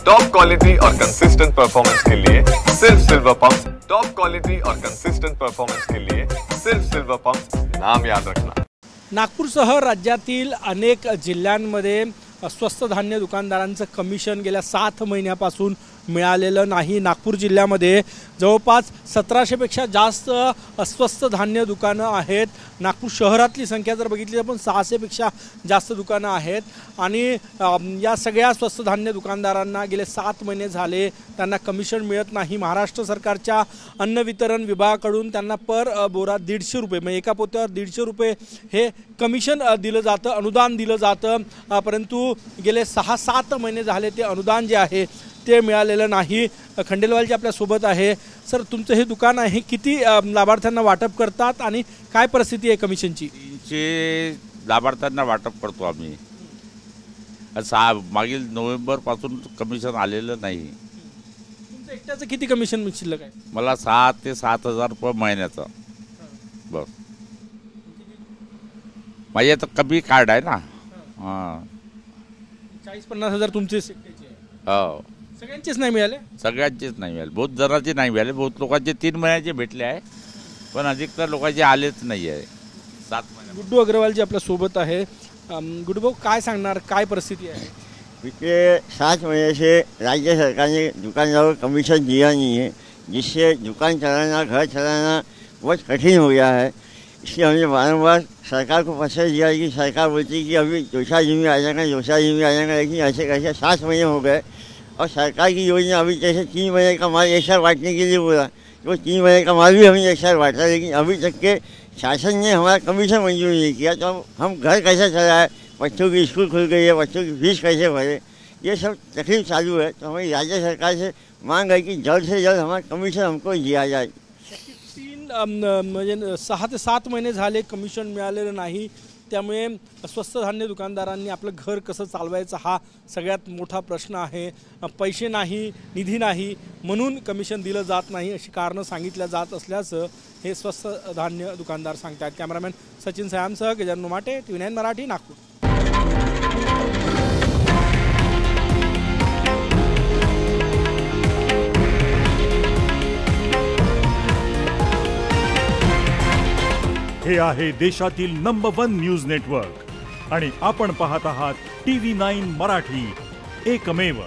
Top quality और consistent performance के लिए सिर्फ सिल्वर पंप्स। टॉप क्वालिटी और कंसिस्टेंट परफॉर्मेंस के लिए सिर्फ सिल्वर पंप्स, नाम याद रखना। नागपूरसह राज्यातील अनेक जिल्ह्यांमध्ये स्वस्त धान्य दुकानदारांचं कमिशन गेल्या 7 महिन्यापासून मिळालेलं नाही। नागपूर जिल्ह्यामध्ये जवळपास 1700 पेक्षा जास्त स्वस्त धान्य दुकानं आहेत। नागपूर शहरातली संख्या जर बघितली तर पण 600 पेक्षा जास्त दुकानं आहेत आणि या सगळ्या स्वस्त धान्य दुकानदारांना गेले 7 महिने झाले त्यांना कमिशन मिळत नाही। महाराष्ट्र सरकारच्या अन्न वितरण विभागाकडून त्यांना पर बोरा 150 रुपये म्हणजे एका पोत्यावर 150 रुपये हे कमिशन दिलं जातं, अनुदान दिलं जातं, परंतु गेले 6-7 महिने झाले ते अनुदान जे आहे ते मिळालेलं नाही। खंडेलवालजी आपल्या सोबत आहे। सर, तुमचं हे दुकान आहे, किती लाभार्थ्यांना वाटप करतात आणि काय परिस्थिती आहे कमिशनची? 300 लाभार्थ्यांना वाटप करतो आम्ही। मागील नोव्हेंबरपासून कमिशन आलेलं नाही। तुमचं एकट्याचं किती कमिशन शिल्लक आहे? मला 6 ते 7,000 रुपये महिन्याचा बस। माझे तर कमी कार्ड आहे ना। हां, 40-50 हजार तुमचे एकट्याचे आहे? हो, सगळ्यांचेच नाही मिळाले? सगळ्यांचेच नाही मिळाले, बहुत जणांचे नाही मिळाले, बहुत लोकांचे 3 महिन्याचे भेटले आहे, पण अधिकतर लोकांचे आलेच नाही आहे 7 महिने। गुड्डू अग्रवाल जी आपल्या सोबत आहे। गुड्डू भाऊ, काय सांगणार, काय परिस्थिती आहे? पिछले 7 महीने से राज्य सरकार ने दुकानदारों को कमीशन दिया नहीं है, जिससे दुकान चलाना, घर चलाना बहुत कठिन हो गया है। इसलिए हमने बारंबार सरकार को पत्र दिया कि सरकार बोलती है कि अभी जोशा जी में आ जाएगा, जोशा जी में आ जाएगा, लेकिन ऐसे कैसे 7 महीने हो गए और सरकार की योजना अभी जैसे 3 महीने का माल एक साथ बांटने के लिए बोला, तो 3 महीने का माल भी हमने एक साथ बांटा, लेकिन अभी तक के शासन ने हमारा कमीशन मंजूर नहीं किया। तो हम घर कैसे चलाए, बच्चों की स्कूल खुल गई है, बच्चों की फीस कैसे भरे, ये सब तकलीफ चालू है। तो हमारी राज्य सरकार से मांग है कि जल्द से जल्द हमारा कमीशन हमको दिया जाए। 6 ते 7 महिने झाले कमिशन मिळालेलं नाही, त्यामुळे स्वस्त धान्य दुकानदारांनी आपलं घर कसं चालवायचं हा सगळ्यात मोठा प्रश्न आहे। पैसे नाही, निधी नाही, म्हणून कमिशन दिलं जात नाही अशी कारणं सांगितल्या जात असल्याचं हे स्वस्त धान्य दुकानदार सांगतात। कॅमेरामॅन सचिन सयामसह गजानन उमाटे, TV9 मराठी, नागपूर। हे आहे देशातील नंबर 1 न्यूज नेटवर्क आणि आपण पाहत आहात TV9 मराठी, एकमेव।